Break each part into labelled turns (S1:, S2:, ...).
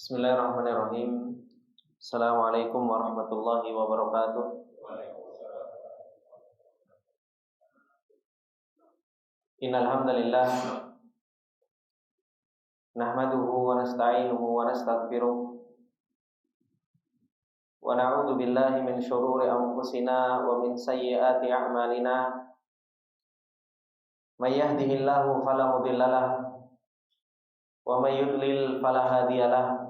S1: Bismillahirrahmanirrahim. Assalamualaikum warahmatullahi wabarakatuh. Innal hamdalillah nahmaduhu wa nasta'inuhu wa nastaghfiruh wa na'udzu billahi min shururi anfusina wa min sayyiati a'malina. May yahdihillahu fala mudhillalah wa may yudlil fala hadiyalah.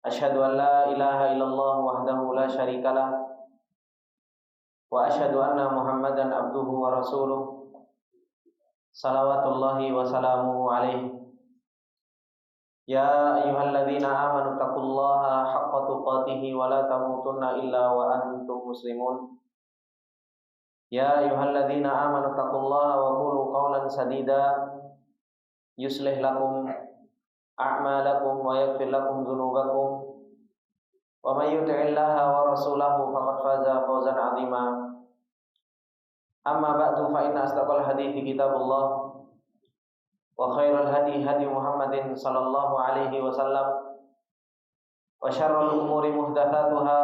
S1: Asyhadu an la ilaha illallah wahdahu la syarikalah wa asyhadu anna Muhammadan abduhu wa rasuluh. Salawatullahi wa salamuhu alaihi. Ya ayyuhalladzina amanu taqullaha haqqa tuqatih wa la tamutunna illa wa antum muslimun. Ya ayyuhalladzina amanu taqullaha wa qulu qawlan sadida yuslih lakum a'malakum wa yaghfir lakum dzunubakum wa may yuti'illaha wa rasulahu faqad faza fawzan 'azima. Amma ba'du, fa inna asdaqal hadithi kitabullah wa khairal hadi hadi Muhammadin sallallahu alaihi wasallam wa syarrul umuri muhdatsatuha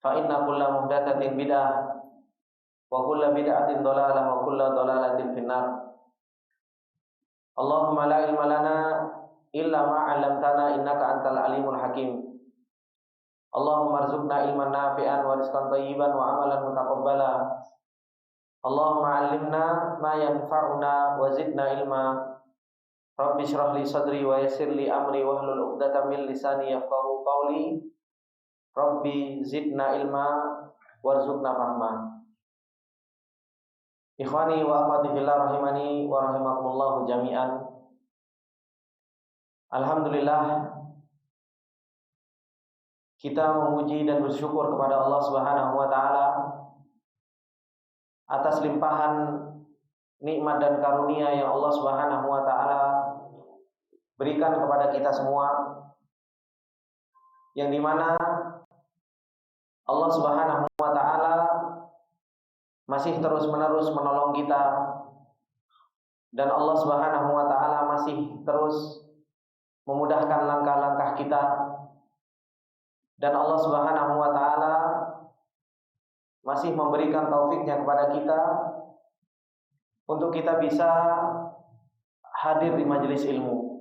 S1: fa inna kulla muhdatsatin bid'ah wa kulla bid'atin dhalalah wa kulla dhalalatin finnar. Allahumma la ilma lana illa ma 'allamtana innaka antal alimul hakim. Allahumma arzuqna ilman nafi'an wa rizqan thayyiban wa amalan mutaqabbala. Allahumma 'allimna ma yanfa'una wa zidna ilma. Rabbi shrah li sadri wa yassir li amri wahlul 'uqdatam min lisani yafqahu qawli. Rabbi zidna ilma warzuqna fahma. Ikhwani wa akhwati fillah rahimani wa rahimakumullah jami'an. Alhamdulillah, kita memuji dan bersyukur kepada Allah Subhanahu wa taala atas limpahan nikmat dan karunia yang Allah Subhanahu wa taala berikan kepada kita semua, yang dimana Allah Subhanahu wa taala masih terus-menerus menolong kita, dan Allah Subhanahu wa taala masih terus memudahkan langkah-langkah kita, dan Allah Subhanahu wa taala masih memberikan taufiknya kepada kita untuk kita bisa hadir di majelis ilmu,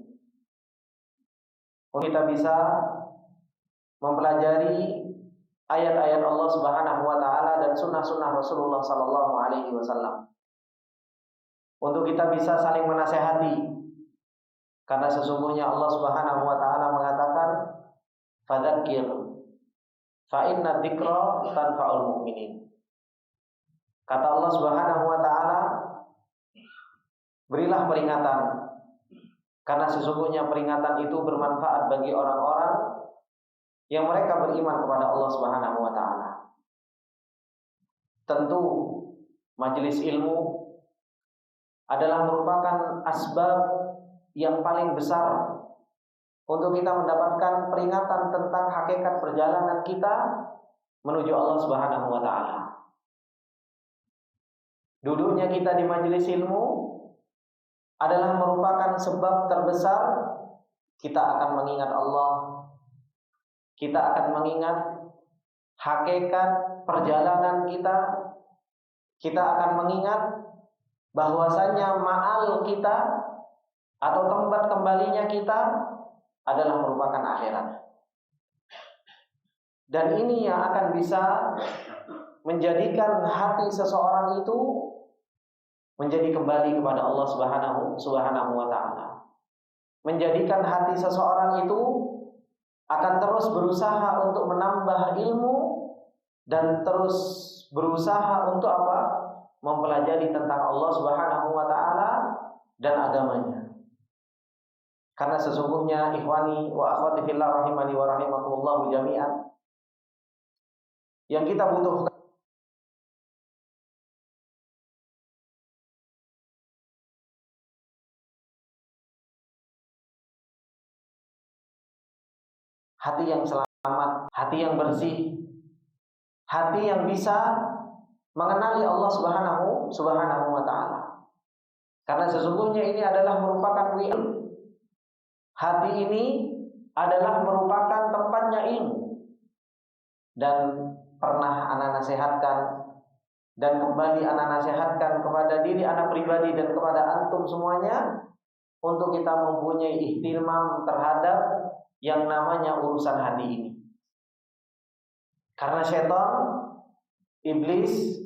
S1: untuk kita bisa mempelajari ayat-ayat Allah Subhanahu wa taala dan sunnah-sunnah Rasulullah sallallahu alaihi wasallam, untuk kita bisa saling menasehati, karena sesungguhnya Allah Subhanahu wa taala mengatakan fadzakir fa inna dzikra tanfa'ul mu'minin. Kata Allah Subhanahu wa taala, berilah peringatan, karena sesungguhnya peringatan itu bermanfaat bagi orang-orang yang mereka beriman kepada Allah Subhanahu wa taala. Tentu majelis ilmu adalah merupakan asbab yang paling besar untuk kita mendapatkan peringatan tentang hakikat perjalanan kita menuju Allah Subhanahu wa taala. Duduknya kita di majelis ilmu adalah merupakan sebab terbesar kita akan mengingat Allah. Kita akan mengingat hakikat perjalanan kita. Kita akan mengingat bahwasanya ma'al kita atau tempat kembalinya kita adalah merupakan akhirat. Dan ini yang akan bisa menjadikan hati seseorang itu menjadi kembali kepada Allah Subhanahu wa taala. Menjadikan hati seseorang itu akan terus berusaha untuk menambah ilmu dan terus berusaha untuk apa? Mempelajari tentang Allah Subhanahu wa taala dan agamanya. Karena sesungguhnya ikhwani wa akhwati fillah rahimani wa rahimakumullah jami'an, yang kita butuhkan hati yang selamat, hati yang bersih, hati yang bisa mengenali Allah Subhanahu wa taala. Karena sesungguhnya ini adalah merupakan wi'al. hati ini adalah merupakan tempatnya ilmu. Dan pernah ana nasihatkan dan kembali ana nasihatkan kepada diri ana pribadi dan kepada antum semuanya untuk kita mempunyai ihtimam terhadap yang namanya urusan hati ini. Karena syaitan, iblis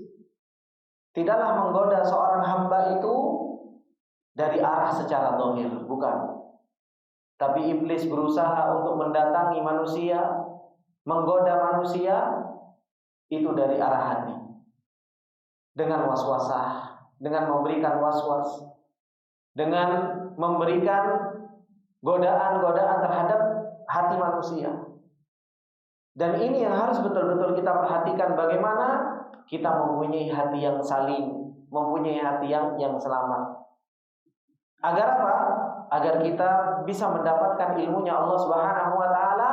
S1: tidaklah menggoda seorang hamba itu dari arah secara zahir, bukan. Tapi iblis berusaha untuk mendatangi manusia, menggoda manusia itu dari arah hati. Dengan waswasah, dengan memberikan waswas, dengan memberikan godaan-godaan terhadap hati manusia. Dan ini yang harus betul-betul kita perhatikan, bagaimana kita mempunyai hati yang salim, mempunyai hati yang selamat. Agar apa? Agar kita bisa mendapatkan ilmunya Allah Subhanahu wa taala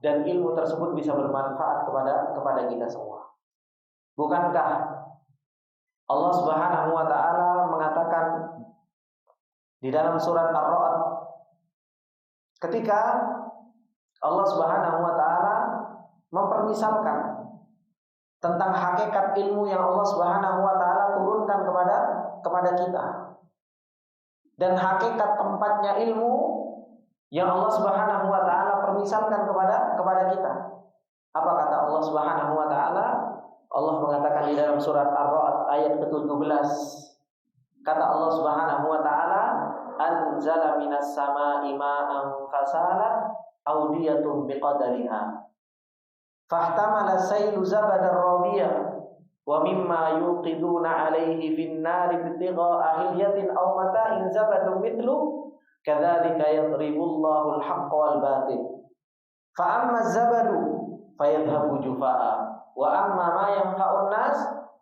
S1: dan ilmu tersebut bisa bermanfaat kepada kita semua. Bukankah Allah Subhanahu wa taala mengatakan di dalam surat Ar-Ra'd, ketika Allah Subhanahu wa taala mempermisalkan tentang hakikat ilmu yang Allah Subhanahu wa taala turunkan kepada kita dan hakikat tempatnya ilmu yang Allah Subhanahu wa taala permisalkan kepada kita. Apa kata Allah Subhanahu wa taala? Allah mengatakan di dalam surat Ar-Ra'd ayat ke-17. Kata Allah Subhanahu wa taala, "Anzala minas sama'i ma'an fasalat awdiyatun biqadariha. Fahtamala saylu zabadar rabiya wa mimma yuqiduna 'alaihi fin nari ibtigha'a hilyatin aw mata'in zabadun mithlu kadzalika yadribullahu al-haqqa wal batil. Fa amma az-zabadu fayadhhabu jufaa'a wa amma ma yanfa'un nas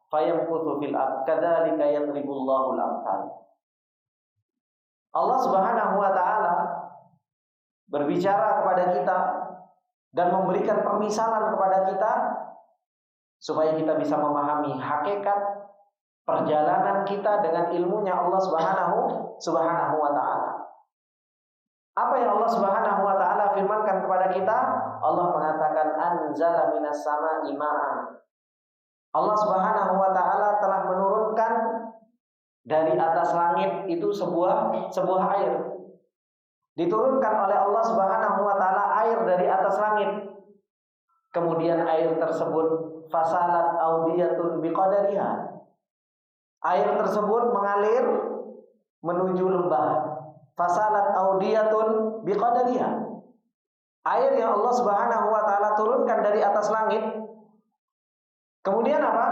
S1: fayamkuthu fil ard kadzalika yadribullahu al-amthal." Allah Subhanahu wa taala berbicara kepada kita dan memberikan permisalan kepada kita supaya kita bisa memahami hakikat perjalanan kita dengan ilmunya Allah Subhanahu wa taala. Apa yang Allah Subhanahu wa taala firmankan kepada kita? Allah mengatakan anzala minas sama'i ma'an. Allah Subhanahu wa taala telah menurunkan dari atas langit itu sebuah air. Diturunkan oleh Allah Subhanahu wa taala air dari atas langit. Kemudian air tersebut fasalat audiyatun biqadariha. Air tersebut mengalir menuju lembah. Fasalat audiyatun biqadariha. Air yang Allah Subhanahu wa taala turunkan dari atas langit. Kemudian apa?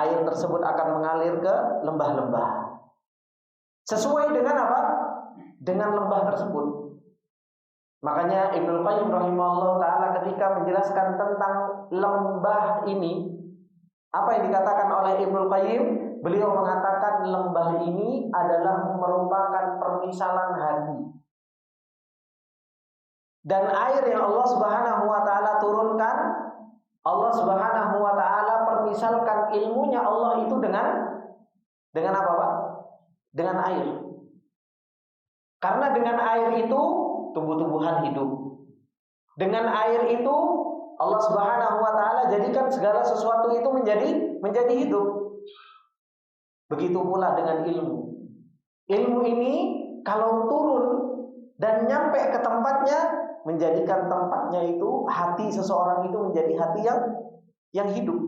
S1: Air tersebut akan mengalir ke lembah-lembah. Sesuai dengan apa? Dengan lembah tersebut. Makanya Ibnu Qayyim rahimahullah taala ketika menjelaskan tentang lembah ini, apa yang dikatakan oleh Ibnu Qayyim? Beliau mengatakan lembah ini adalah merupakan permisalan hati. Dan air yang Allah Subhanahu wa taala turunkan, Allah Subhanahu wa taala permisalkan ilmunya Allah itu dengan apa, Pak? Dengan air. Karena dengan air itu tumbuh-tumbuhan hidup. Dengan air itu Allah Subhanahu wa taala jadikan segala sesuatu itu menjadi hidup. Begitu pula dengan ilmu. Ilmu ini kalau turun dan nyampe ke tempatnya, menjadikan tempatnya itu hati seseorang itu menjadi hati yang hidup.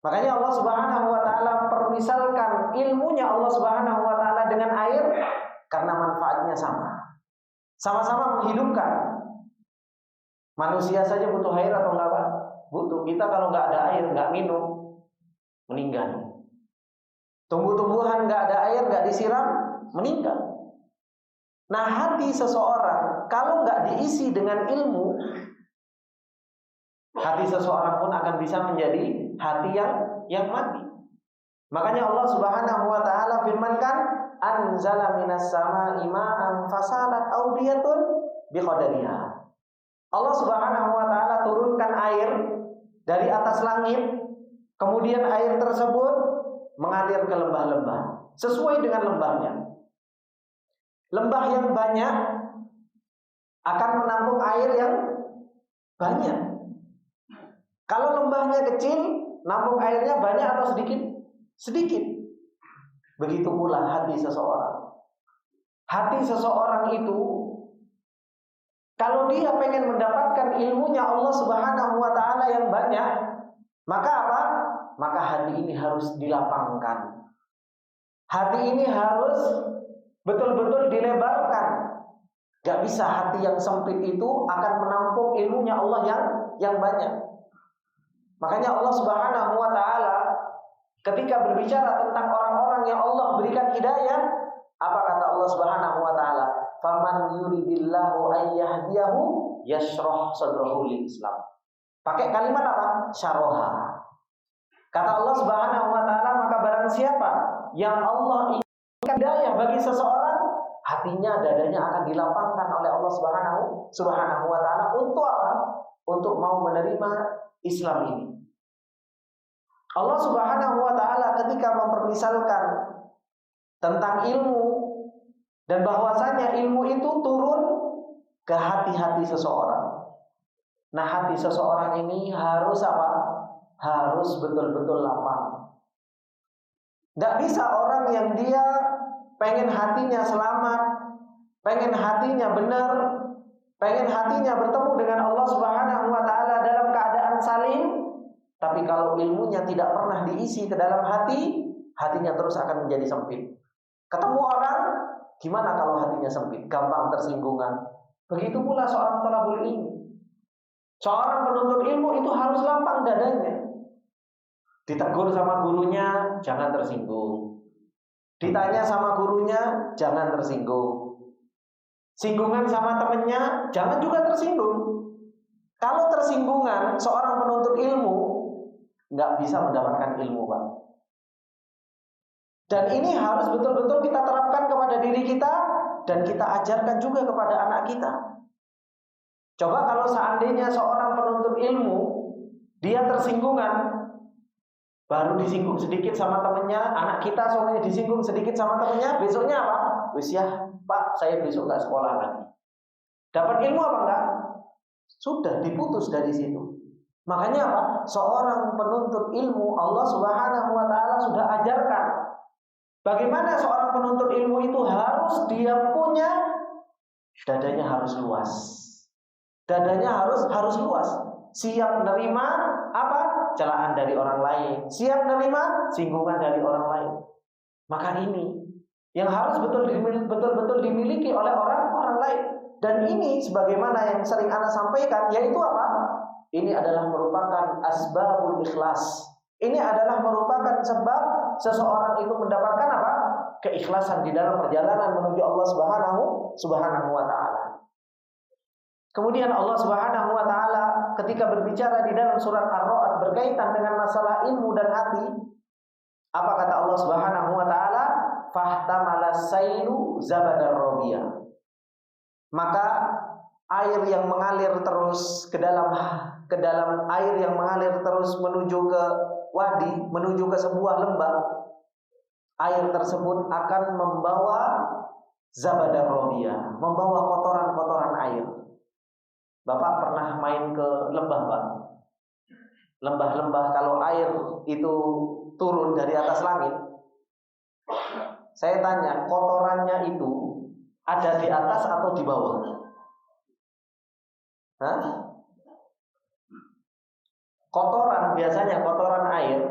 S1: Makanya Allah Subhanahu wa taala permisalkan ilmunya Allah Subhanahu wa taala dengan air karena manfaatnya sama. Sama-sama menghidupkan. Manusia saja butuh air atau enggak, Pak? Butuh. Kita kalau enggak ada air, enggak minum, meninggal. Tumbuh-tumbuhan enggak ada air, enggak disiram, meninggal. Nah, hati seseorang kalau enggak diisi dengan ilmu, hati seseorang pun akan bisa menjadi hati yang mati. Makanya Allah Subhanahu wa taala firmankan, "Anzala minas sama'i ma'an fasalat audiyatun biqadariha." Allah Subhanahu wa taala turunkan air dari atas langit, kemudian air tersebut mengalir ke lembah-lembah sesuai dengan lembahnya. Lembah yang banyak akan menampung air yang banyak. Kalau lembahnya kecil, nampung airnya banyak atau sedikit? Sedikit. Begitu pula hati seseorang. Hati seseorang itu, kalau dia pengen mendapatkan ilmunya Allah Subhanahu wa Ta'ala yang banyak, maka apa? Maka hati ini harus dilapangkan. Hati ini harus betul-betul dilebarkan. Gak bisa hati yang sempit itu akan menampung ilmunya Allah yang banyak. Makanya Allah Subhanahu wa Ta'ala ketika berbicara tentang orang-orang yang Allah berikan hidayah, apa kata Allah Subhanahu wa Ta'ala? Faman yuridillahu ayyahdiyahu yashrah sadrahu lil Islam. Pakai kalimat apa? Syaraha. Kata Allah Subhanahu wa Ta'ala, maka barang siapa yang Allah inginkan hidayah bagi seseorang, hatinya, dadanya akan dilapangkan oleh Allah Subhanahu wa Ta'ala untuk apa? Untuk mau menerima Islam ini. Allah Subhanahu wa Ta'ala ketika mempermisalkan tentang ilmu dan bahwasanya ilmu itu turun ke hati-hati seseorang. Nah, hati seseorang ini harus apa? Harus betul-betul lapang. Gak bisa orang yang dia pengen hatinya selamat, pengen hatinya benar, pengen hatinya bertemu dengan Allah Subhanahu wa Ta'ala dalam keadaan salim, tapi kalau ilmunya tidak pernah diisi ke dalam hati, hatinya terus akan menjadi sempit. Ketemu orang, gimana kalau hatinya sempit? Gampang tersinggungan. Begitu pula seorang thalabul ilmi. Seorang penuntut ilmu itu harus lapang dadanya. Ditegur sama gurunya, jangan tersinggung. Ditanya sama gurunya, jangan tersinggung. Singgungan sama temennya, jangan juga tersinggung. Kalau tersinggungan, seorang penuntut ilmu nggak bisa mendapatkan ilmu, Pak. Dan ini harus betul-betul kita terapkan kepada diri kita dan kita ajarkan juga kepada anak kita. Coba kalau seandainya seorang penuntut ilmu, dia tersinggungan, baru disinggung sedikit sama temennya, anak kita soalnya disinggung sedikit sama temennya, besoknya apa? Wis ya, Pak, saya besok nggak sekolah lagi. Dapat ilmu apa enggak? Sudah diputus dari situ. Makanya apa? Seorang penuntut ilmu Allah Subhanahu wa Ta'ala sudah ajarkan bagaimana seorang penuntut ilmu itu harus dia punya dadanya harus luas. Dadanya harus luas. Siap menerima apa? Celaan dari orang lain. Siap menerima singgungan dari orang lain. Maka ini yang harus betul-betul dimiliki oleh orang lain. Dan ini sebagaimana yang sering Ana sampaikan, yaitu apa? Ini adalah merupakan asbabul ikhlas. Ini adalah merupakan sebab seseorang itu mendapatkan apa? Keikhlasan di dalam perjalanan menuju Allah Subhanahu wa Ta'ala. Kemudian Allah Subhanahu wa Ta'ala ketika berbicara di dalam surat Ar-Ra'd berkaitan dengan masalah ilmu dan hati, apa kata Allah Subhanahu wa Ta'ala? Fahtamala sailu zabadar rabiyah. Maka air yang mengalir terus ke dalam air yang mengalir terus menuju ke wadi, menuju ke sebuah lembah, air tersebut akan membawa zabadar rabiyah, membawa kotoran-kotoran air. Bapak pernah main ke lembah, Pak? Lembah-lembah kalau air itu turun dari atas langit, saya tanya, kotorannya itu ada di atas atau di bawah? Hah? Kotoran biasanya, kotoran air,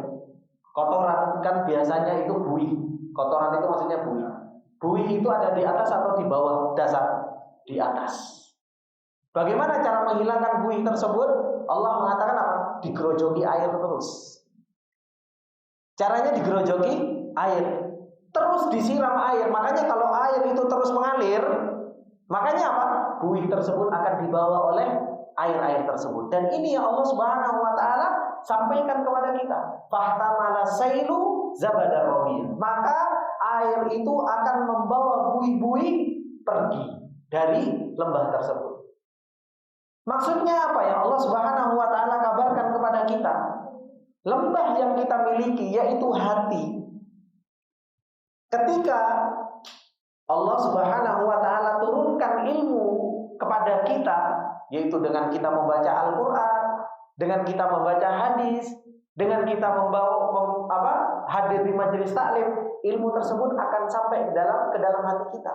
S1: kotoran kan biasanya itu buih. Kotoran itu maksudnya buih. Buih itu ada di atas atau di bawah dasar? Di atas. Bagaimana cara menghilangkan buih tersebut? Allah mengatakan apa? Digerojoki air terus. Caranya digerojoki air, terus disiram air. Makanya kalau air itu terus mengalir, makanya apa? Buih tersebut akan dibawa oleh air-air tersebut. Dan ini yang Allah Subhanahu wa Ta'ala sampaikan kepada kita. Fahtamala sailu zabadar rabiyah. Maka air itu akan membawa buih-buih pergi dari lembah tersebut. Maksudnya apa yang Allah Subhanahu wa Ta'ala kabarkan kepada kita? Lembah yang kita miliki yaitu hati. Ketika Allah Subhanahu wa taala turunkan ilmu kepada kita, yaitu dengan kita membaca Al-Qur'an, dengan kita membaca hadis, dengan kita hadir di majelis taklim, ilmu tersebut akan sampai ke dalam hati kita.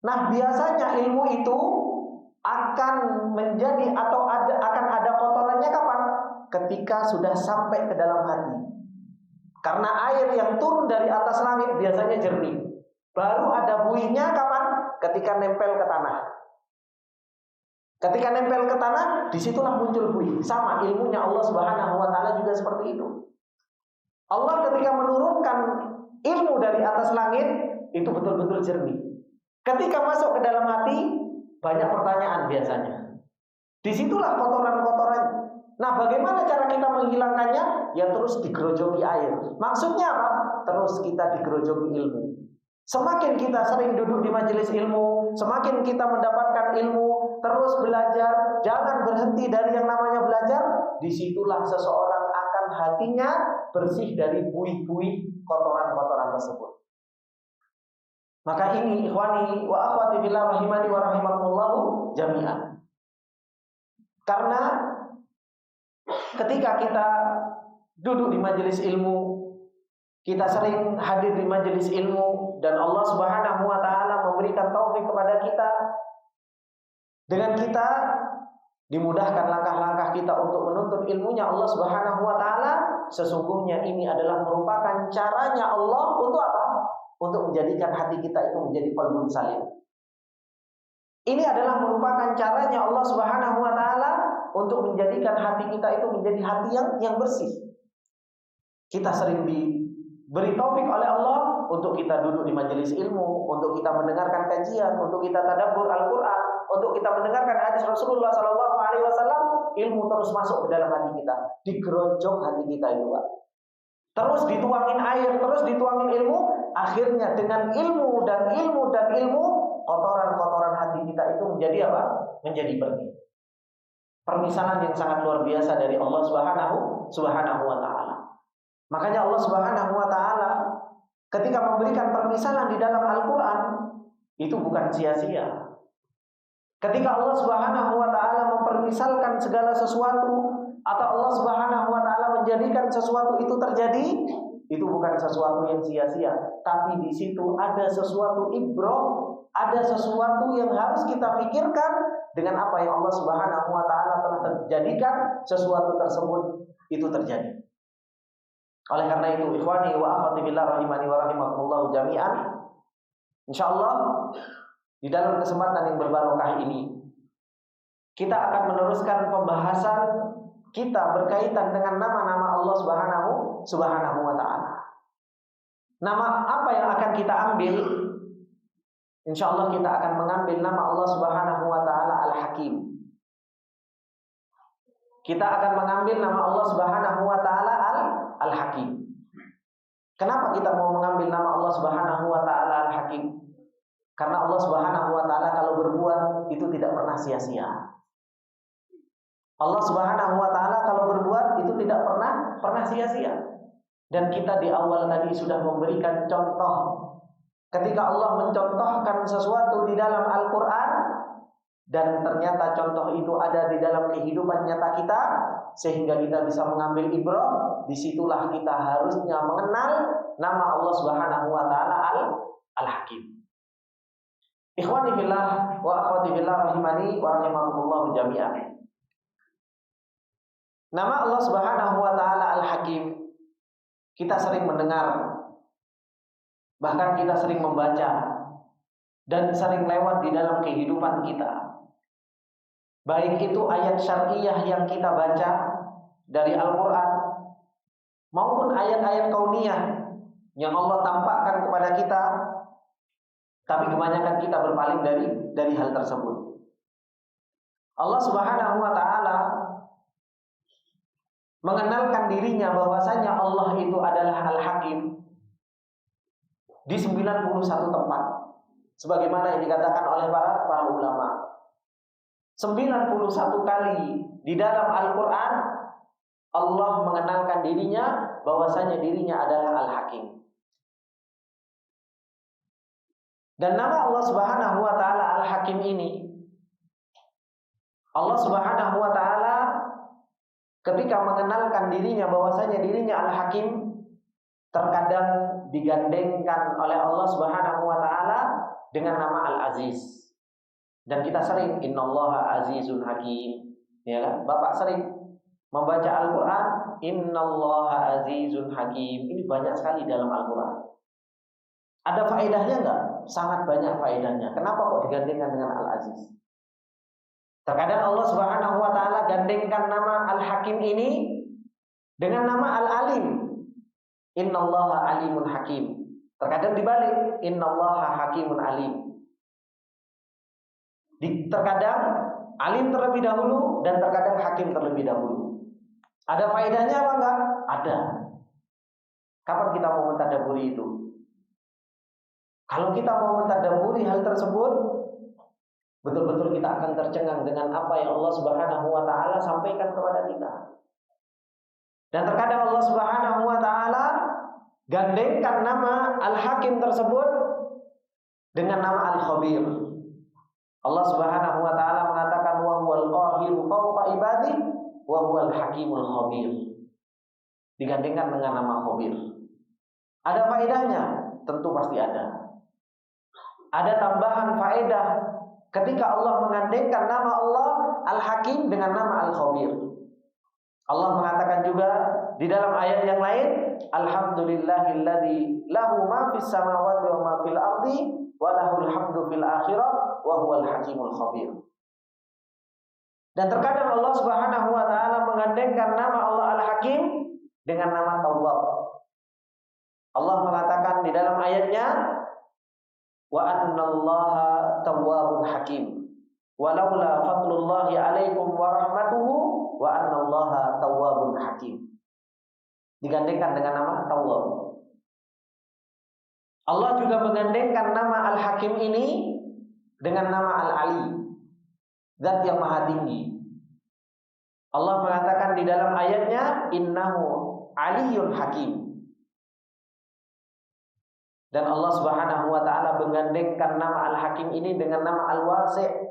S1: Nah, biasanya ilmu itu akan menjadi atau akan ada kotorannya kapan? Ketika sudah sampai ke dalam hati. Karena air yang turun dari atas langit biasanya jernih. Baru ada buihnya kapan? Ketika nempel ke tanah. Ketika nempel ke tanah, disitulah muncul buih. Sama ilmunya Allah Subhanahu wa taala juga seperti itu. Allah ketika menurunkan ilmu dari atas langit, itu betul-betul jernih. Ketika masuk ke dalam hati, banyak pertanyaan biasanya. Disitulah kotoran-kotoran. Nah, bagaimana cara kita menghilangkannya? Ya terus digerojoki air. Maksudnya apa? Terus kita digerojoki ilmu. Semakin kita sering duduk di majelis ilmu, semakin kita mendapatkan ilmu, terus belajar, jangan berhenti dari yang namanya belajar. Disitulah seseorang akan hatinya bersih dari buih-buih kotoran-kotoran tersebut. Maka ini ikhwani wa akhwati fillah rahimani wa rahimakumullah jami'an. Karena ketika kita duduk di majelis ilmu, kita sering hadir di majelis ilmu, dan Allah Subhanahu wa taala memberikan taufik kepada kita, dengan kita dimudahkan langkah-langkah kita untuk menuntut ilmunya Allah Subhanahu wa taala, sesungguhnya ini adalah merupakan caranya Allah untuk apa? Untuk menjadikan hati kita itu menjadi qalbun salim. Ini adalah merupakan caranya Allah Subhanahu wa taala untuk menjadikan hati kita itu menjadi hati yang bersih. Kita sering diberi taufik oleh Allah untuk kita duduk di majelis ilmu, untuk kita mendengarkan kajian, untuk kita tadabbur Al-Qur'an, untuk kita mendengarkan hadis Rasulullah SAW. Ilmu terus masuk ke dalam hati kita, digerojok hati kita itu, Pak. Terus dituangin air, terus dituangin ilmu, akhirnya dengan ilmu dan ilmu, kotoran-kotoran hati kita itu menjadi apa? Menjadi bersih. Permisalan yang sangat luar biasa dari Allah Subhanahu wa taala. Makanya Allah Subhanahu wa taala ketika memberikan permisalan di dalam Al-Qur'an itu bukan sia-sia. Ketika Allah Subhanahu wa taala mempermisalkan segala sesuatu, atau Allah Subhanahu wa taala menjadikan sesuatu itu terjadi, itu bukan sesuatu yang sia-sia, tapi di situ ada sesuatu ibrah, ada sesuatu yang harus kita pikirkan dengan apa yang Allah Subhanahu wa taala telah terjadikan sesuatu tersebut itu terjadi. Oleh karena itu, ikhwani wa akhwati billah rahimani wa rahimakumullah jami'an, insyaallah di dalam kesempatan yang berbarokah ini kita akan meneruskan pembahasan kita berkaitan dengan nama-nama Allah Subhanahu wa taala. Nama apa yang akan kita ambil? Insyaallah kita akan mengambil nama Allah Subhanahu wa taala Al-Hakim. Kita akan mengambil nama Allah Subhanahu wa taala Al-Hakim. Kenapa kita mau mengambil nama Allah Subhanahu wa taala Al-Hakim? Karena Allah Subhanahu wa taala kalau berbuat itu tidak pernah sia-sia. Allah Subhanahu wa taala kalau berbuat itu tidak pernah sia-sia. Dan kita di awal tadi sudah memberikan contoh. Ketika Allah mencontohkan sesuatu di dalam Al-Qur'an dan ternyata contoh itu ada di dalam kehidupan nyata kita sehingga kita bisa mengambil ibrah, disitulah kita harusnya mengenal nama Allah Subhanahu wa taala Al-Hakim. Ikhwani fillah wa akhwati fillah rahimani wa rahimakumullah jami'an. Nama Allah Subhanahu wa taala Al-Hakim kita sering mendengar, bahkan kita sering membaca dan sering lewat di dalam kehidupan kita. Baik itu ayat syar'iyah yang kita baca dari Al-Qur'an maupun ayat-ayat kauniyah yang Allah tampakkan kepada kita, tapi kebanyakan kita berpaling dari hal tersebut. Allah Subhanahu wa taala mengenalkan dirinya bahwasanya Allah itu adalah Al-Hakim di 91 tempat, sebagaimana yang dikatakan oleh para ulama. 91 kali di dalam Al-Qur'an Allah mengenalkan dirinya bahwasanya dirinya adalah Al-Hakim. Dan nama Allah Subhanahu wa taala Al-Hakim ini, Allah Subhanahu wa taala ketika mengenalkan dirinya bahwasanya dirinya Al-Hakim, terkadang digandengkan oleh Allah Subhanahu wa taala dengan nama Al-Aziz. Dan kita sering innallaha azizun hakim, ya kan? Bapak sering membaca Al-Qur'an, innallaha azizun hakim. Ini banyak sekali dalam Al-Qur'an. Ada faedahnya enggak? Sangat banyak faedahnya. Kenapa kok digandengkan dengan Al-Aziz? Terkadang Allah Subhanahu wa taala gandengkan nama Al-Hakim ini dengan nama Al-Alim. Innallaha alimun hakim. Terkadang dibalik, innallaha hakimun alim. Terkadang alim terlebih dahulu dan terkadang hakim terlebih dahulu. Ada faedahnya apa enggak? Ada. Kapan kita mau mentadabburi itu? Kalau kita mau mentadabburi hal tersebut, betul-betul kita akan tercengang dengan apa yang Allah Subhanahu wa taala sampaikan kepada kita. Dan terkadang Allah Subhanahu wa taala gandengkan nama Al-Hakim tersebut dengan nama Al-Khabir. Allah Subhanahu wa taala mengatakan wa huwal qahiru fawqa ibadi wa huwal hakimul khabir. Digandengkan dengan nama Khabir. Ada faedahnya? Tentu pasti ada. Ada tambahan faedah ketika Allah mengandengkan nama Allah Al-Hakim dengan nama Al-Khabir. Allah mengatakan juga di dalam ayat yang lain, alhamdulillahilladzi lahu ma fis samawati wa ma fil ardi wa lahul hamdu fil akhirah wa huwal hakimul khabir. Dan terkadang Allah Subhanahu wa taala mengandengkan nama Allah Al-Hakim dengan nama Tawwab. Allah mengatakan di dalam ayatnya, wa annallaha tawwabun hakim walaula fadlullahi alaikum wa rahmatuhu wa annallaha tawwabun hakim. Digandengkan dengan nama Tawwab. Allah juga mengandengkan nama Al-Hakim ini dengan nama Al-Ali, Zat yang maha tinggi. Allah mengatakan di dalam ayatnya, innahu aliyyun hakim. Dan Allah Subhanahu wa taala menggandengkan nama Al-Hakim ini dengan nama Al-Wasi'.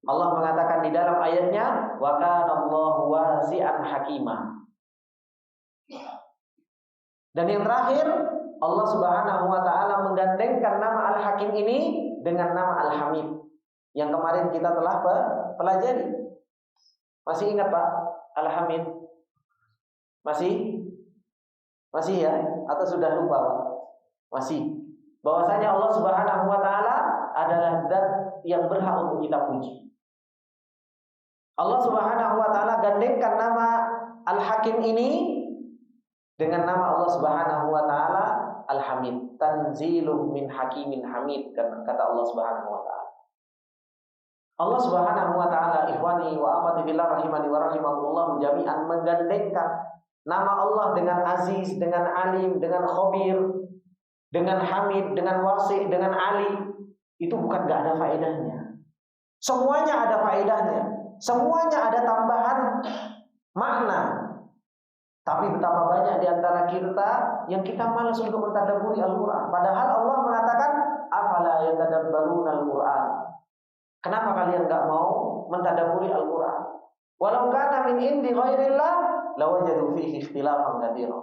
S1: Allah mengatakan di dalam ayatnya, wa kana Allahu wasi'an hakimah. Dan yang terakhir, Allah Subhanahu wa taala menggandengkan nama Al-Hakim ini dengan nama Al-Hamid yang kemarin kita telah pelajari. Masih ingat Pak Al-Hamid? Masih? Masih ya? Atau sudah lupa Pak? Masih. Bahwasanya Allah Subhanahu wa taala adalah zat yang berhak untuk kita puji. Allah Subhanahu wa taala gandengkan nama Al-Hakim ini dengan nama Allah Subhanahu wa taala Al-Hamid. Tanzilum min hakimin hamid, kata Allah Subhanahu wa taala. Allah Subhanahu wa taala, ikhwani wa akhwati fillah rahimani wa rahimakumullah jami'an, menggandengkan nama Allah dengan Aziz, dengan Alim, dengan Khabir, dengan Hamid, dengan Wasi', dengan Ali. Itu bukan gak ada faedahnya. Semuanya ada faedahnya. Semuanya ada tambahan makna. Tapi betapa banyak di antara kita yang kita malas untuk mentadabburi Al-Quran. Padahal Allah mengatakan, afala yatadabbaruna Al-Quran. Kenapa kalian gak mau mentadabburi Al-Quran? Walau kana min indi ghairillah lawajadu fihi ikhtilafan katsira.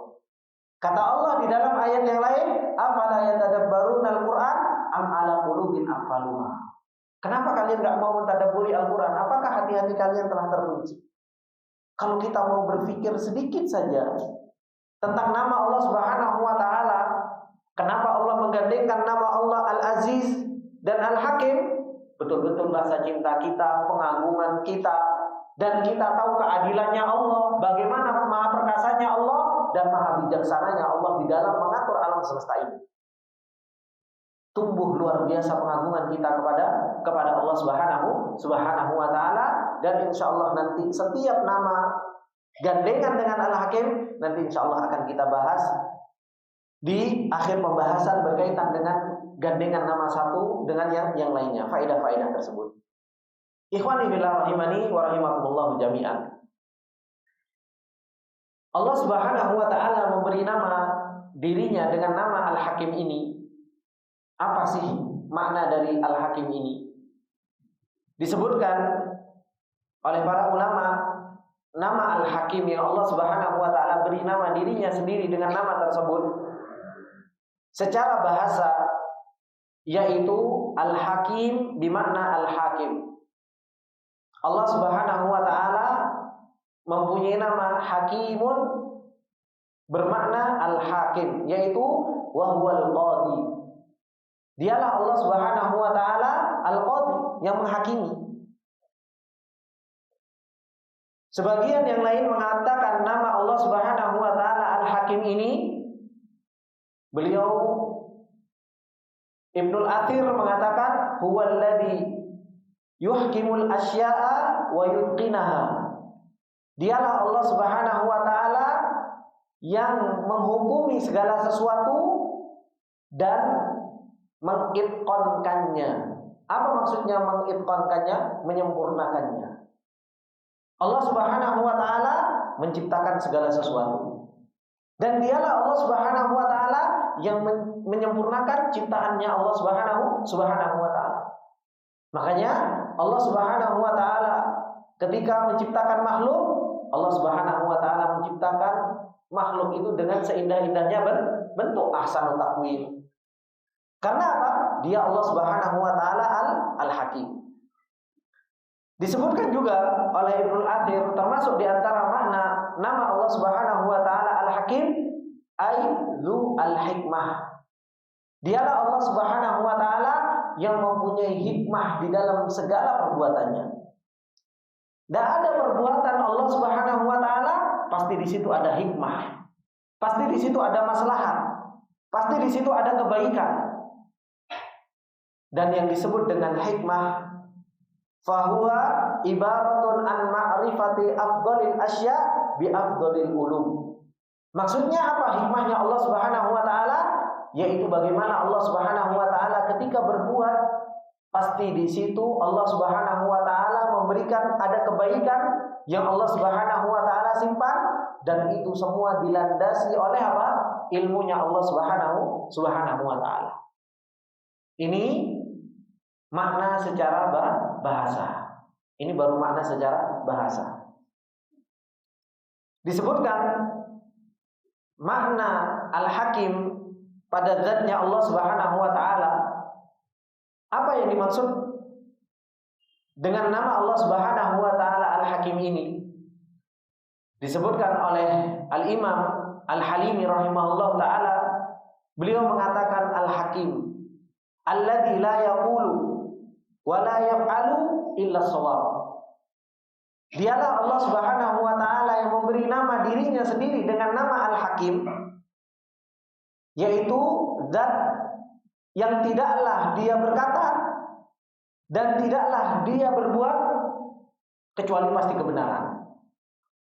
S1: Kata Allah di dalam ayat yang lain, afala yatadabbaruna Al-Quran am ala qulubin aqfaluha. Kenapa kalian gak mau mentadabburi Al-Quran? Apakah hati-hati kalian telah terkunci? Kalau kita mau berpikir sedikit saja tentang nama Allah Subhanahu wa taala, kenapa Allah menggandengkan nama Allah Al-Aziz dan Al-Hakim? Betul-betul rasa cinta kita, pengagungan kita, dan kita tahu keadilannya Allah, bagaimana maha perkasanya Allah dan maha bijaksananya Allah di dalam mengatur alam semesta ini. Tumbuh luar biasa pengagungan kita kepada Allah Subhanahu wa taala, dan insyaallah nanti setiap nama gandengan dengan Al-Hakim nanti insyaallah akan kita bahas di akhir pembahasan berkaitan dengan gandengan nama satu dengan yang lainnya, faedah-faedah tersebut. Ikhwani fillah rahimani wa rahimakumullah jami'an. Allah Subhanahu wa taala memberi nama dirinya dengan nama Al-Hakim ini Apa sih makna dari Al-Hakim ini? Disebutkan oleh para ulama, nama Al-Hakim yang Allah Subhanahu wa taala beri nama dirinya sendiri dengan nama tersebut secara bahasa yaitu Al-Hakim bermakna Al-Hakim. Allah Subhanahu wa taala mempunyai nama Hakimun bermakna Al-Hakim, yaitu wa huwal qadi. Dialah Allah Subhanahu wa taala Al-Qadi, yang menghakimi. Sebagian yang lain mengatakan nama Allah Subhanahu wa taala Al-Hakim ini, beliau Ibnul Athir mengatakan huwallazi yuhkimul asya'a wa yutqinaha. Dialah Allah Subhanahu wa taala yang menghukumi segala sesuatu dan mengitqankannya. Apa maksudnya mengitqankannya? Menyempurnakannya. Allah Subhanahu wa taala menciptakan segala sesuatu. Dan dialah Allah Subhanahu wa taala yang menyempurnakan ciptaannya Allah Subhanahu wa taala. Makanya Allah Subhanahu wa taala ketika menciptakan makhluk, Allah Subhanahu wa taala menciptakan makhluk itu dengan seindah-indahnya bentuk ahsanul taqwim. Karena apa? Dia Allah Subhanahu wa taala Al-Hakim. Disebutkan juga oleh Ibnul Athir termasuk di antara makna nama Allah Subhanahu wa taala Al-Hakim ai dzu al-hikmah. Dialah Allah Subhanahu wa taala yang mempunyai hikmah di dalam segala perbuatannya. Tidak ada perbuatan Allah Subhanahu wa taala pasti di situ ada hikmah. Pasti di situ ada maslahat. Pasti di situ ada kebaikan. Dan yang disebut dengan hikmah fahuwa ibaratun an ma'rifati afdhalil asya bi afdhalil ulum. Maksudnya apa hikmahnya Allah Subhanahu wa taala? Yaitu bagaimana Allah Subhanahu wa taala ketika berbuat pasti di situ Allah Subhanahu wa taala memberikan ada kebaikan yang Allah Subhanahu wa taala simpan, dan itu semua dilandasi oleh apa? Ilmunya Allah Subhanahu wa taala. Ini makna secara bahasa. Ini baru makna secara bahasa. Disebutkan makna Al-Hakim pada zatnya Allah Subhanahu wa taala. Apa yang dimaksud dengan nama Allah Subhanahu wa taala Al-Hakim ini? Disebutkan oleh Al-Imam Al-Halimi rahimahullah taala, beliau mengatakan Al-Hakim alladzi la yaqulu wa la yaf'alu illa shawab. Dialah Allah Subhanahu wa taala yang memberi nama dirinya sendiri dengan nama Al-Hakim, yaitu zat yang tidaklah dia berkata dan tidaklah dia berbuat kecuali pasti kebenaran.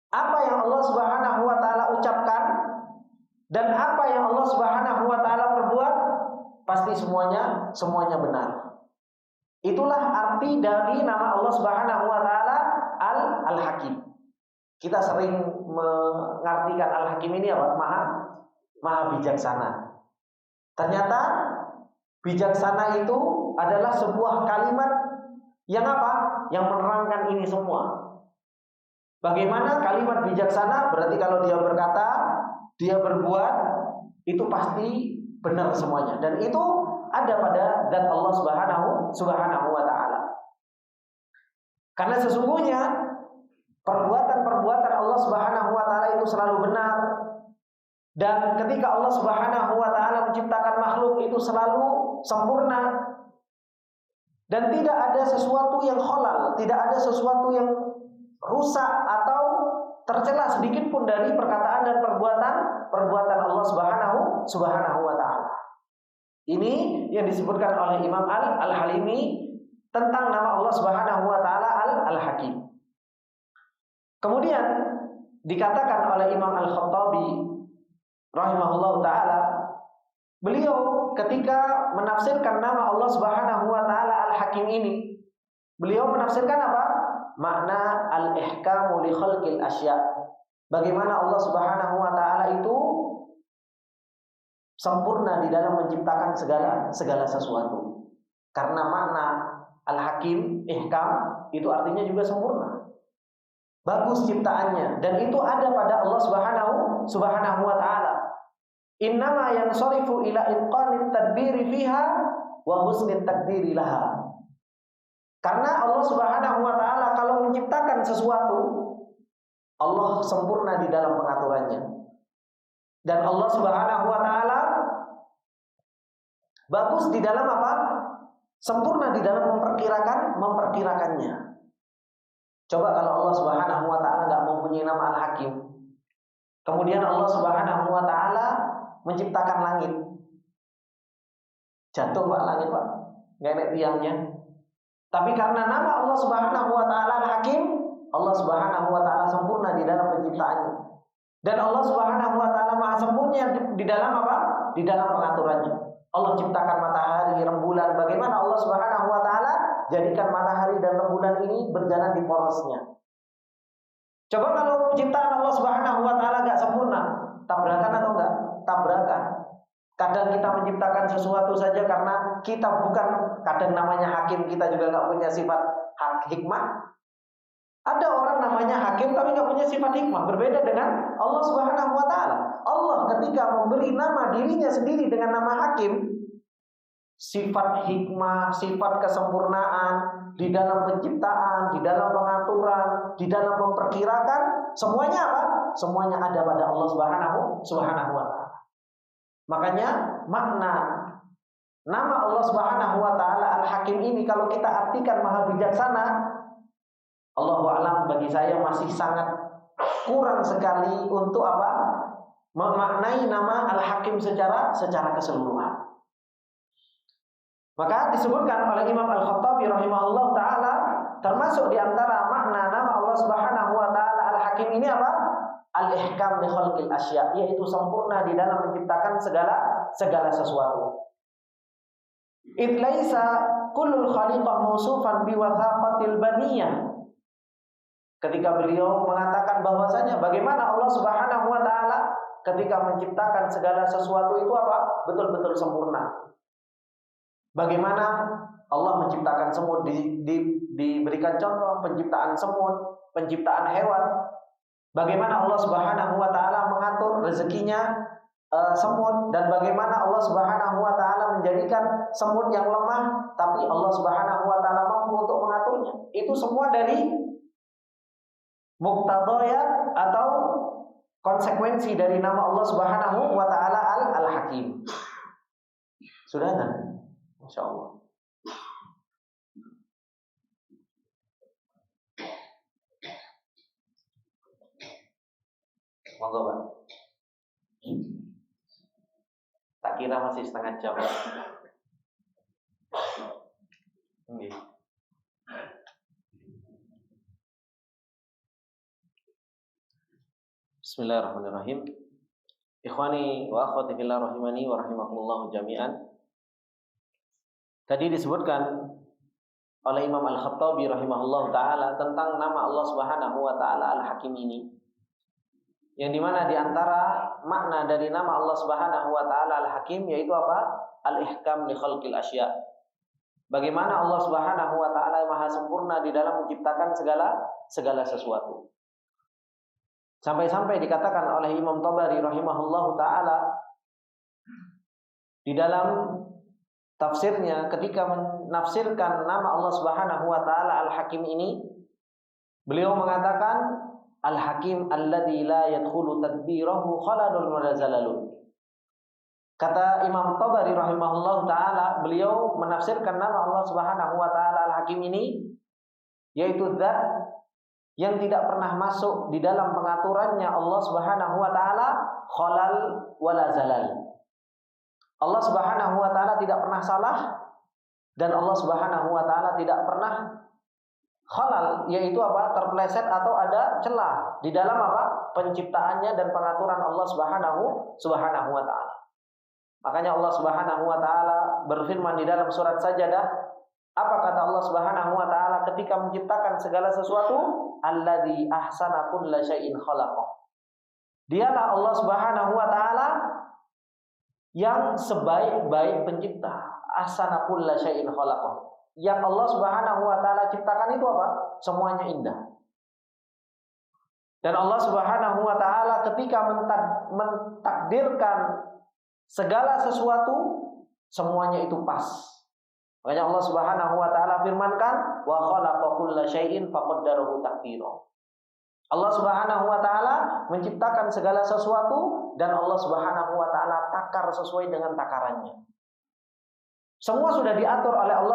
S1: Apa yang Allah Subhanahu wa taala ucapkan dan apa yang Allah Subhanahu wa taala perbuat pasti semuanya benar. Itulah arti dari nama Allah Subhanahu wa taala Al-Hakim. Kita sering mengartikan Al-Hakim ini apa? Maha bijaksana. Ternyata bijaksana itu adalah sebuah kalimat yang apa? Yang menerangkan ini semua. Bagaimana kalimat bijaksana? Berarti kalau dia berkata, dia berbuat, itu pasti benar semuanya. Dan itu ada pada zat Allah Subhanahu wa taala. Karena sesungguhnya perbuatan-perbuatan Allah Subhanahu wa taala itu selalu benar. Dan ketika Allah Subhanahu wa taala menciptakan makhluk itu selalu sempurna. Dan tidak ada sesuatu yang khalal, tidak ada sesuatu yang rusak atau tercela sedikit pun dari perkataan dan perbuatan Allah Subhanahu wa taala. Ini yang disebutkan oleh Imam Al-Halimi tentang nama Allah Subhanahu wa taala Al-Hakim. Kemudian dikatakan oleh Imam Al-Khattabi rahimahullah taala, beliau ketika menafsirkan nama Allah Subhanahu wa taala Al-Hakim ini, beliau menafsirkan apa? Makna al-ihkamu li khalqil asya. Bagaimana Allah Subhanahu wa taala itu sempurna di dalam menciptakan segala sesuatu. Karena makna Al-Hakim, ihkam itu artinya juga sempurna. Bagus ciptaannya dan itu ada pada Allah Subhanahu wa taala. Innama yansarifu ila itqanit tadbiri fiha wa husnit takdiri laha. Karena Allah Subhanahu wa taala kalau menciptakan sesuatu, Allah sempurna di dalam pengaturannya. Dan Allah Subhanahu wa taala bagus di dalam apa? Sempurna di dalam memperkirakannya. Coba kalau Allah Subhanahu wa taala enggak mempunyai nama Al-Hakim. Kemudian Allah Subhanahu wa taala menciptakan langit. Jatuh Pak langit Pak. Enggak ada tiangnya. Tapi karena nama Allah Subhanahu wa taala Al-Hakim, Allah Subhanahu wa taala sempurna di dalam penciptaannya. Dan Allah Subhanahu wa taala Maha sempurna di dalam apa? Di dalam pengaturannya. Allah ciptakan matahari, rembulan. Bagaimana Allah Subhanahu wa taala jadikan matahari dan rembulan ini berjalan di porosnya. Coba kalau ciptaan Allah Subhanahu wa taala enggak sempurna, tabrakan atau enggak? Tabrakan. Kadang kita menciptakan sesuatu saja karena kita bukan, kadang namanya hakim, kita juga enggak punya sifat hikmah. Ada orang namanya hakim tapi enggak punya sifat hikmah, berbeda dengan Allah Subhanahu wa taala. Allah ketika memberi nama dirinya sendiri dengan nama hakim, sifat hikmah, sifat kesempurnaan di dalam penciptaan, di dalam pengaturan, di dalam memperkirakan, semuanya apa? Semuanya ada pada Allah Subhanahu wa taala. Makanya makna nama Allah Subhanahu wa taala Al-Hakim ini kalau kita artikan Maha Bijaksana, Allahu a'lam, bagi saya masih sangat kurang sekali untuk apa? Memaknai nama Al-Hakim secara keseluruhan. Maka disebutkan oleh Imam Al-Khattabi rahimahullah ta'ala, termasuk di antara makna nama Allah Subhanahu wa ta'ala Al-Hakim ini apa? Al-ihkam li khalqil asya, yaitu sempurna di dalam menciptakan segala sesuatu. Id laisa kullul khaliqah mausufan bi wathaqatil baniyah. Ketika beliau mengatakan bahwasanya bagaimana Allah Subhanahu wa ta'ala ketika menciptakan segala sesuatu itu apa? Betul-betul sempurna. Bagaimana Allah menciptakan semut, diberikan contoh penciptaan semut, penciptaan hewan. Bagaimana Allah Subhanahu wa taala mengatur rezekinya semut, dan bagaimana Allah Subhanahu wa taala menjadikan semut yang lemah tapi Allah Subhanahu wa taala mampu untuk mengaturnya. Itu semua dari muqtadayat atau konsekuensi dari nama Allah Subhanahu wa taala Al-Hakim. Sudah kan? Insyaallah. Monggo, Pak. Tak kira masih setengah jam. Nggih. Bismillahirrahmanirrahim. Ikhwani wa akhwati fillah rahimani wa rahimakumullah jami'an. Tadi disebutkan oleh Imam Al-Khattabi rahimahullah ta'ala tentang nama Allah Subhanahu wa ta'ala Al-Hakim ini, yang dimana diantara makna dari nama Allah Subhanahu wa ta'ala Al-Hakim yaitu apa? Al-ihkam li khalqil asya. Bagaimana Allah Subhanahu wa ta'ala maha sempurna di dalam menciptakan segala sesuatu. Sampai-sampai dikatakan oleh Imam Tabari rahimahullah ta'ala di dalam tafsirnya ketika menafsirkan nama Allah Subhanahu wa taala Al-Hakim ini, beliau mengatakan Al-Hakim alladzi la yadkhulu tadbirahu khalalun wa zalalun. Kata Imam Tabari rahimahullah taala, beliau menafsirkan nama Allah Subhanahu wa taala Al-Hakim ini yaitu zat yang tidak pernah masuk di dalam pengaturannya Allah Subhanahu wa taala khalal wala zalal. Allah Subhanahu wa taala tidak pernah salah dan Allah Subhanahu wa taala tidak pernah khalal, yaitu apa? Terpeleset atau ada celah di dalam apa? Penciptaannya dan pengaturan Allah Subhanahu wa taala. Makanya Allah Subhanahu wa taala berfirman di dalam surat Sajadah, apa kata Allah Subhanahu wa taala ketika menciptakan segala sesuatu? Alladzi ahsana kulla syai'in khalaqah. Dialah Allah Subhanahu wa taala yang sebaik-baik pencipta. Ahsana kulla syai'in khalaqah. Yang Allah Subhanahu wa taala ciptakan itu apa? Semuanya indah. Dan Allah Subhanahu wa taala ketika mentakdirkan segala sesuatu, semuanya itu pas. Makanya Allah Subhanahu wa taala firmankan, wa khalaqa kulla syai'in faqaddarahu taqdira. Allah Subhanahu wa taala menciptakan segala sesuatu dan Allah Subhanahu wa taala takar sesuai dengan takarannya. Semua sudah diatur oleh Allah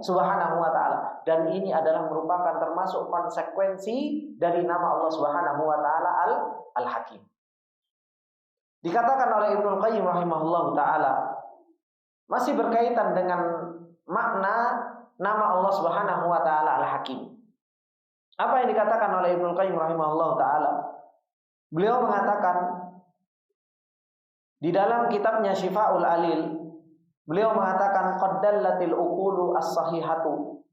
S1: Subhanahu wa taala, dan ini adalah merupakan termasuk konsekuensi dari nama Allah Subhanahu wa taala Al-Hakim. Dikatakan oleh Ibnu Qayyim rahimahullahu taala, masih berkaitan dengan makna nama Allah Subhanahu wa taala Al-Hakim. Apa yang dikatakan oleh Ibnu Qayyim rahimahullahu taala? Beliau mengatakan di dalam kitabnya Syifaul Alil, beliau mengatakan qaddallatil uqulu as-sahihatu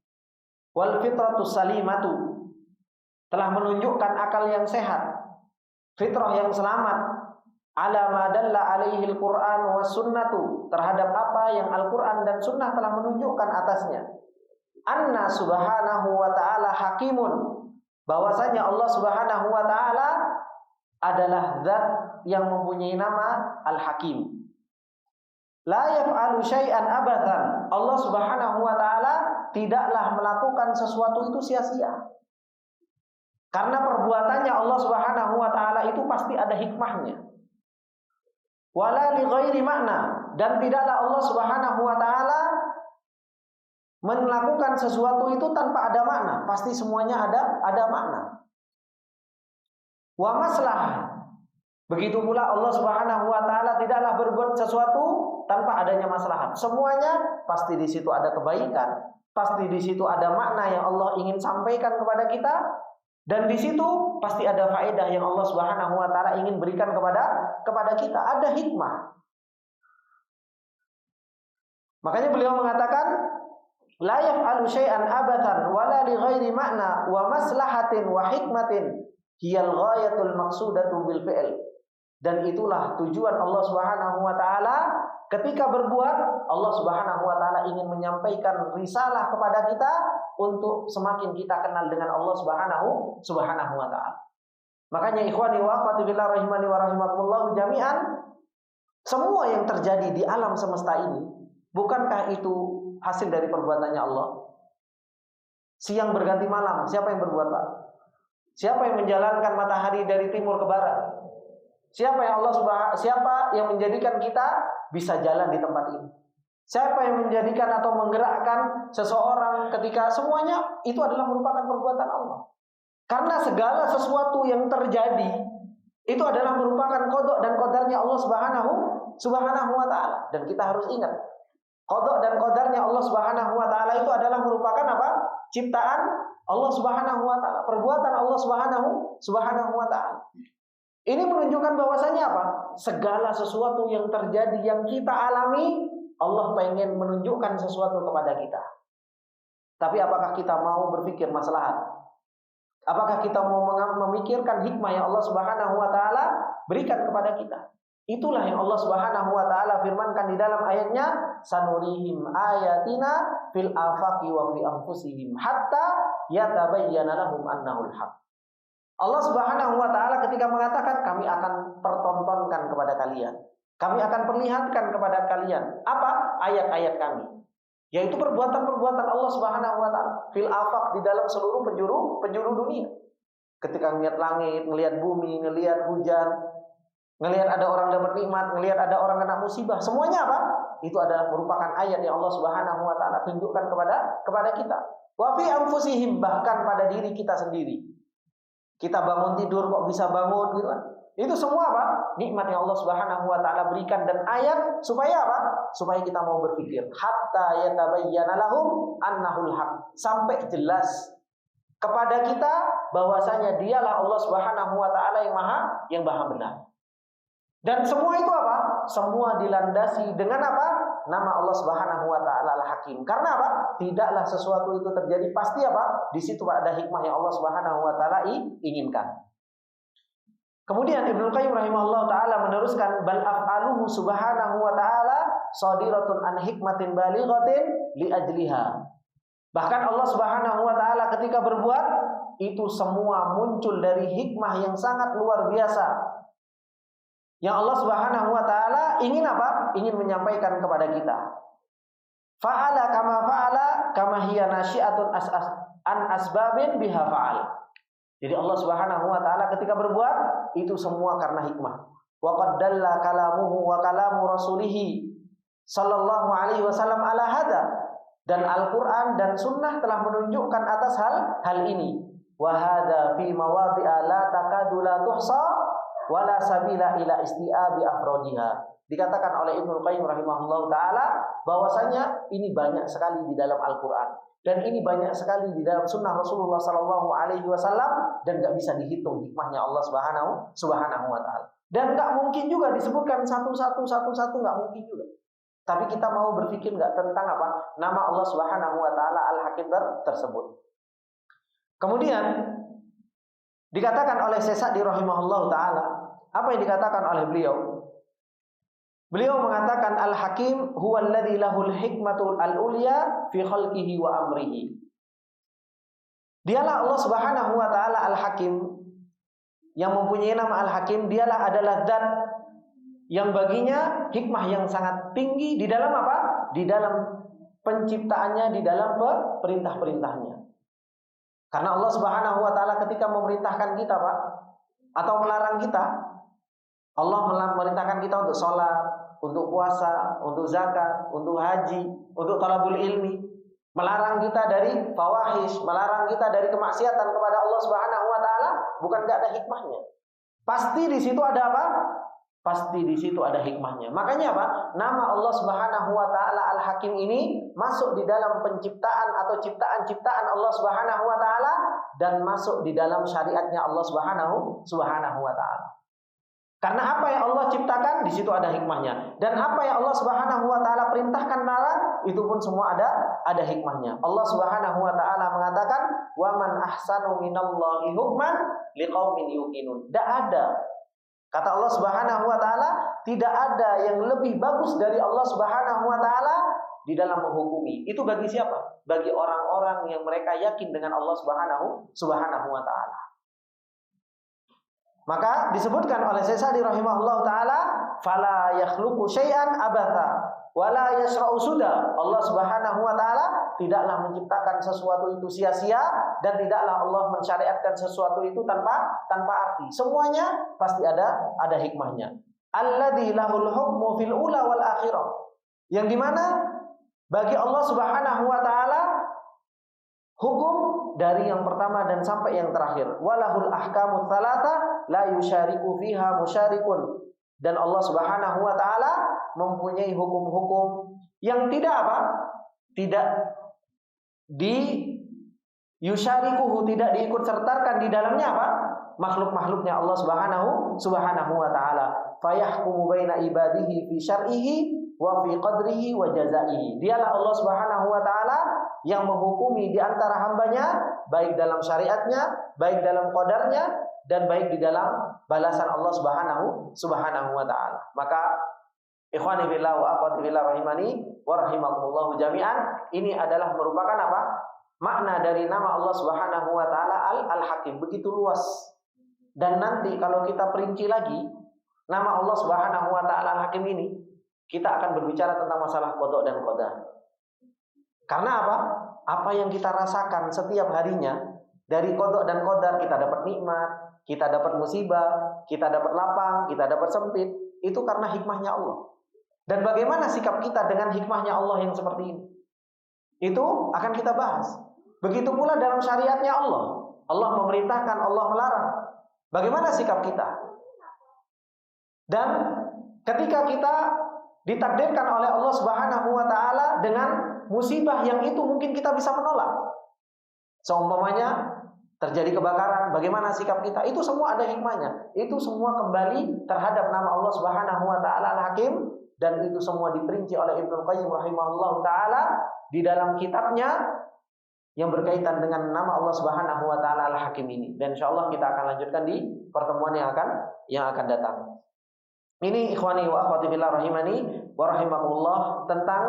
S1: wal fitratu salimatu, telah menunjukkan akal yang sehat, fitrah yang selamat, ala ma dalla alaihi al-Qur'an was sunnatu, terhadap apa yang Al-Qur'an dan sunnah telah menunjukkan atasnya. Anna subhanahu wa ta'ala hakimun, bahwasanya Allah Subhanahu wa ta'ala adalah zat yang mempunyai nama Al-Hakim. La yaf'alu syai'an abathan, Allah Subhanahu wa ta'ala tidaklah melakukan sesuatu itu sia-sia. Karena perbuatannya Allah Subhanahu wa ta'ala itu pasti ada hikmahnya. Wala li ghairi makna, dan tidaklah Allah Subhanahu wa ta'ala melakukan sesuatu itu tanpa ada makna, pasti semuanya ada makna. Wa maslahah, begitu pula Allah Subhanahu wa ta'ala tidaklah berbuat sesuatu tanpa adanya maslahat. Semuanya pasti di situ ada kebaikan, pasti di situ ada makna yang Allah ingin sampaikan kepada kita, dan di situ pasti ada faedah yang Allah Subhanahu wa ta'ala ingin berikan kepada kita, ada hikmah. Makanya beliau mengatakan la yaf'alu syai'an abathan wala li ghairi makna wa maslahatin wa hikmatin hiyal ghayatul maqsudatu bil fi'l. Dan itulah tujuan Allah Subhanahu wa ta'ala ketika berbuat. Allah Subhanahu wa ta'ala ingin menyampaikan risalah kepada kita untuk semakin kita kenal dengan Allah Subhanahu wa ta'ala. Makanya ikhwani wa akhwati fillah rahimani wa rahimakumullah jami'an, semua yang terjadi di alam semesta ini, bukankah itu hasil dari perbuatannya Allah? Siang berganti malam, siapa yang berbuat, Pak? Siapa yang menjalankan matahari dari timur ke barat? Siapa yang menjadikan kita bisa jalan di tempat ini? Siapa yang menjadikan atau menggerakkan seseorang ketika semuanya itu adalah merupakan perbuatan Allah? Karena segala sesuatu yang terjadi itu adalah merupakan qada dan qadarnya Allah Subhanahu wa ta'ala. Dan kita harus ingat, qada dan qadarnya Allah Subhanahu wa ta'ala itu adalah merupakan apa? Ciptaan Allah Subhanahu wa ta'ala, perbuatan Allah Subhanahu wa ta'ala. Ini menunjukkan bahwasanya apa? Segala sesuatu yang terjadi, yang kita alami, Allah pengen menunjukkan sesuatu kepada kita. Tapi apakah kita mau berpikir maslahat? Apakah kita mau memikirkan hikmah yang Allah Subhanahu wa ta'ala berikan kepada kita? Itulah yang Allah Subhanahu wa ta'ala firmankan di dalam ayatnya, sanurihim ayatina fil afaqi wa fi anfusihim hatta yatabayyana lahum annahul haq. Allah Subhanahu wa ta'ala ketika mengatakan, kami akan pertontonkan kepada kalian, kami akan perlihatkan kepada kalian apa? Ayat-ayat kami, yaitu perbuatan-perbuatan Allah Subhanahu wa ta'ala fil afaq, di dalam seluruh penjuru dunia. Ketika ngelihat langit, ngelihat bumi, ngelihat hujan, ngelihat ada orang dapat nikmat, ngelihat ada orang kena musibah, semuanya apa? Itu adalah merupakan ayat yang Allah Subhanahu wa ta'ala tunjukkan kepada kita. Wa fi anfusihim, bahkan pada diri kita sendiri. Kita bangun tidur kok bisa bangun gitu kan? Itu semua apa? Nikmat yang Allah Subhanahu wa ta'ala berikan, dan ayat supaya apa? Supaya kita mau berpikir. Hatta yatabayyana lahum annahul haq, sampai jelas kepada kita bahwasanya dialah Allah Subhanahu wa ta'ala yang maha benar. Dan semua itu apa? Semua dilandasi dengan apa? Nama Allah Subhanahu wa ta'ala Al-Hakim. Karena apa? Tidaklah sesuatu itu terjadi, pasti apa? Di situ ada hikmah yang Allah Subhanahu wa ta'ala inginkan. Kemudian Ibnu Qayyim rahimahullah taala meneruskan bal af'aluhu subhanahu wa taala shadiratun an hikmatin balighatin li ajliha. Bahkan Allah Subhanahu wa taala ketika berbuat itu semua muncul dari hikmah yang sangat luar biasa. Yang Allah Subhanahu wa taala ingin apa? Ingin menyampaikan kepada kita. Fa'ala kama hiya nasyi'atun an asbabin biha fa'al. Jadi Allah Subhanahu wa taala ketika berbuat itu semua karena hikmah. Wa qad dalla kalamuhu wa kalamu rasulih sallallahu alaihi wasallam ala hada. Dan Al-Qur'an dan sunnah telah menunjukkan atas hal ini. Wa hadza fi mawadhi'a la takadu la tuhsa wa la sabila ila isti'abi afrodiha. Dikatakan oleh Ibnu Qayyim rahimahullah taala bahwasanya ini banyak sekali di dalam Al-Qur'an. Dan ini banyak sekali di dalam sunnah Rasulullah Sallallahu Alaihi Wasallam dan nggak bisa dihitung hikmahnya Allah Subhanahu Wa Taala. Dan nggak mungkin juga disebutkan satu-satu nggak mungkin juga. Tapi kita mau berpikir nggak tentang apa nama Allah Subhanahu Wa Taala Al-Hakim tersebut. Kemudian dikatakan oleh Syekh Sa'di rahimahullah taala, apa yang dikatakan oleh beliau? Beliau mengatakan Al-Hakim huwa alladzi lahul hikmatul al-ulya fi khalqihi wa amrihi. Dialah Allah Subhanahu wa taala Al-Hakim yang mempunyai nama Al-Hakim. Dialah adalah zat yang baginya hikmah yang sangat tinggi di dalam apa? Di dalam penciptaannya, di dalam perintah-perintahnya. Karena Allah Subhanahu wa taala ketika memerintahkan kita, Pak, atau melarang kita, Allah memerintahkan kita untuk sholat, untuk puasa, untuk zakat, untuk haji, untuk talabul ilmi. Melarang kita dari fawahish, melarang kita dari kemaksiatan kepada Allah Subhanahu wa taala, bukan enggak ada hikmahnya. Pasti di situ ada apa? Pasti di situ ada hikmahnya. Makanya apa? Nama Allah Subhanahu wa taala Al-Hakim ini masuk di dalam penciptaan atau ciptaan-ciptaan Allah Subhanahu wa taala dan masuk di dalam syariatnya Allah Subhanahu wa taala. Karena apa yang Allah ciptakan di situ ada hikmahnya, dan apa yang Allah Subhanahu wa taala perintahkan larang itu pun semua ada hikmahnya. Allah Subhanahu wa taala mengatakan wa man ahsanu minallahi hukman liqaumin yuqinun. Tidak ada, kata Allah Subhanahu wa taala, tidak ada yang lebih bagus dari Allah Subhanahu wa taala di dalam menghukumi. Itu bagi siapa? Bagi orang-orang yang mereka yakin dengan Allah Subhanahu wa taala. Maka disebutkan oleh Syekh Sa'di rahimahullah taala, fala yakhluqu syai'an abatha wala yasra'u suda. Allah Subhanahu wa taala tidaklah menciptakan sesuatu itu sia-sia dan tidaklah Allah mensyariatkan sesuatu itu tanpa arti. Semuanya pasti ada hikmahnya. Alladzi lahul hukmu fil ula wal akhirah. Yang dimana bagi Allah Subhanahu wa taala hukum dari yang pertama dan sampai yang terakhir. Walahul ahkamut tsalatsa la yusyariku fiha musyarikun. Dan Allah Subhanahu wa taala mempunyai hukum-hukum yang tidak apa? Tidak yusyarikuhu, tidak diikut sertakan di dalamnya apa? Makhluk-makhluknya Allah Subhanahu wa taala. Fayahkumu baina ibadihi fi syar'ihi wa fi qadrihi wa jazaihi. Dialah Allah Subhanahu wa taala yang menghukumi di antara hambanya, baik dalam syariatnya, baik dalam qadarnya, dan baik di dalam balasan Allah Subhanahu wa taala. Maka ikhwani fillah wa akhwati fillah rahimani wa rahimakumullah jami'an, ini adalah merupakan apa? Makna dari nama Allah Subhanahu wa taala Al-Hakim, begitu luas. Dan nanti kalau kita perinci lagi nama Allah Subhanahu wa taala Al-Hakim ini, kita akan berbicara tentang masalah qada dan qadar. Karena apa? Apa yang kita rasakan setiap harinya dari qada dan qadar, kita dapat nikmat, kita dapat musibah, kita dapat lapang, kita dapat sempit, itu karena hikmahnya Allah. Dan bagaimana sikap kita dengan hikmahnya Allah yang seperti ini? Itu akan kita bahas. Begitu pula dalam syariatnya Allah. Allah memerintahkan, Allah melarang. Bagaimana sikap kita? Dan ketika kita ditakdirkan oleh Allah Subhanahu wa taala dengan musibah yang itu mungkin kita bisa menolak. Seumpamanya terjadi kebakaran, bagaimana sikap kita? Itu semua ada hikmahnya. Itu semua kembali terhadap nama Allah Subhanahu wa taala Al-Hakim, dan itu semua diperinci oleh Ibnu Qayyim rahimahullah taala di dalam kitabnya yang berkaitan dengan nama Allah Subhanahu wa taala Al-Hakim ini. Dan insyaallah kita akan lanjutkan di pertemuan yang akan yang akan datang. Ini ikhwani wa akhwati fillah rahimani wa rahimakumullah tentang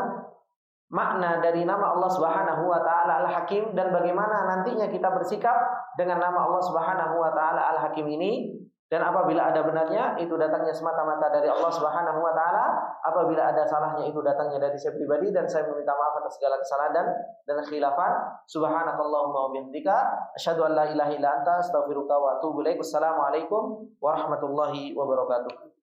S1: makna dari nama Allah Subhanahu wa taala Al-Hakim dan bagaimana nantinya kita bersikap dengan nama Allah Subhanahu wa taala Al-Hakim ini. Dan apabila ada benarnya itu datangnya semata-mata dari Allah Subhanahu wa taala, apabila ada salahnya itu datangnya dari saya pribadi dan saya meminta maaf atas segala kesalahan dan khilafan. Subhanakallahumma wa bihamdika asyhadu an la ilaha illa anta astaghfiruka wa atubu ilaik. Wassalamualaikum warahmatullahi wabarakatuh.